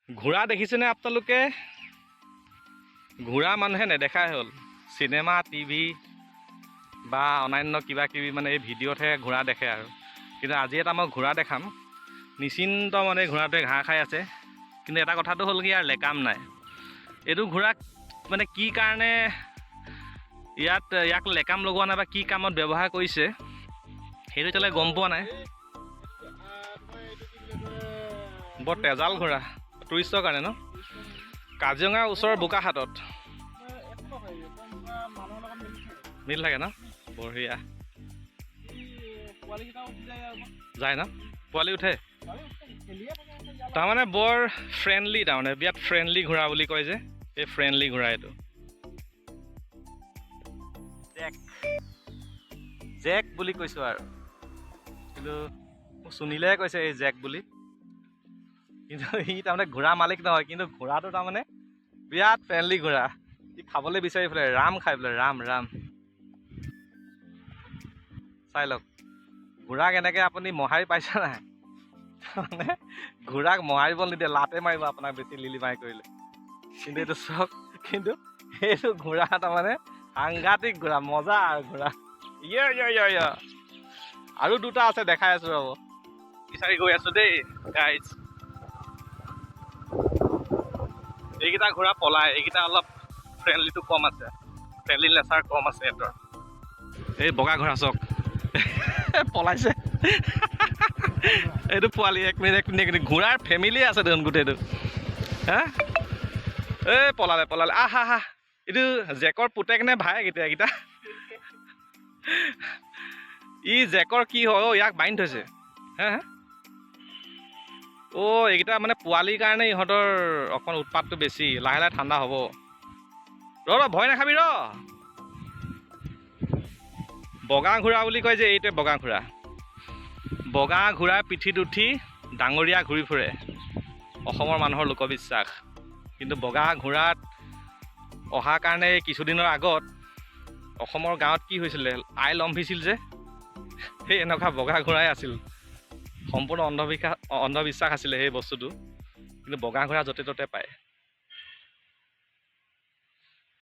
ঘোঁৰা দেখিছেনে আপোনালোকে? ঘোঁৰা মানুহে নেদেখাই হ'ল। চিনেমা টিভি বা অন্যান্য কিবা কিবি মানে এই ভিডিঅ'তহে ঘোঁৰা দেখে আৰু। কিন্তু আজি এটা মই ঘোঁৰা দেখাম। নিশ্চিন্ত মানে ঘোঁৰাটোৱে ঘাঁহ খাই আছে। কিন্তু এটা কথাটো হ'ল কি, ইয়াৰ লেকাম নাই। এইটো ঘোঁৰাক মানে কি কাৰণে ইয়াক লেকাম লগোৱা নাই বা কি কামত ব্যৱহাৰ কৰিছে সেইটো এতিয়ালৈ গম পোৱা নাই। বৰ তেজাল ঘোঁৰা, টুৰিষ্টৰ কাৰণে ন? কাজিৰঙাৰ ওচৰৰ বোকাখাটত মিল থাকে ন? বঢ়িয়া যায় ন? পোৱালি উঠে? তাৰমানে বৰ ফ্ৰেণ্ডলি, তাৰমানে বিৰাট ফ্ৰেণ্ডলি ঘোঁৰা বুলি কয় যে, এই ফ্ৰেণ্ডলি ঘোঁৰা এইটো। জেক বুলি কৈছোঁ আৰু, কিন্তু সুনীলে কৈছে এই জেক বুলি। কিন্তু সি তাৰমানে ঘোঁৰা মালিক নহয়, কিন্তু ঘোঁৰাটো তাৰমানে বিৰাট ফ্ৰেণ্ডলি ঘোঁৰা। সি খাবলৈ বিচাৰি পেলাই ৰাম খাই পেলাই, ৰাম ৰাম। চাই লওক ঘোঁৰাক এনেকৈ আপুনি মোহাৰি পাইছে নাই? তাৰমানে ঘোঁৰাক মোহাৰিব নিদিয়ে, লাতে মাৰিব আপোনাক বেছি লিলিমাই কৰিলে। কিন্তু এইটো চাওক, কিন্তু এইটো ঘোঁৰা তাৰমানে সাংঘাতিক ঘোঁৰা, মজা আৰু ঘোঁৰা। ইয়ে আৰু দুটা আছে, দেখাই আছো ৰ'ব। বিচাৰি গৈ আছো দেই গাইজ। এইকেইটা ঘোঁৰা পলাই, এইকেইটা অলপ ফ্ৰেণ্ডলিটো কম আছে, ফ্ৰেণ্ডলি নেচাৰ কম আছে সিহঁতৰ। এই বগা ঘোঁৰা চাওক পলাইছে। এইটো পোৱালি, এক মিনিট ঘোঁৰাৰ ফেমিলি আছে দেখোন গোটেইটো। হা এই পলালে আহা হা। এইটো জেকৰ পুতেক নে ভায়েক? এইকেইটা ই জেকৰ কি হয় অ'? ইয়াক বান্ধি থৈছে। হা অ', এইকেইটা মানে পোৱালিৰ কাৰণে ইহঁতৰ অকণ উৎপাতটো বেছি। লাহে লাহে ঠাণ্ডা হ'ব। ভয় নাখাবি ৰ। বগা ঘোঁৰা বুলি কয় যে, এইটোৱে বগা ঘোঁৰা। বগা ঘোঁৰাৰ পিঠিত উঠি ডাঙৰীয়া ঘূৰি ফুৰে, অসমৰ মানুহৰ লোকবিশ্বাস। কিন্তু বগা ঘোঁৰাত অহাৰ কাৰণে কিছুদিনৰ আগত অসমৰ গাঁৱত কি হৈছিলে, আই লম্ভিছিল যে, সেই এনেকুৱা বগা ঘোঁৰাই আছিল। সম্পূৰ্ণ অন্ধবিশ্বাস আছিলে সেই বস্তুটো। কিন্তু বগা ঘোঁৰা য'তে ত'তে পায়।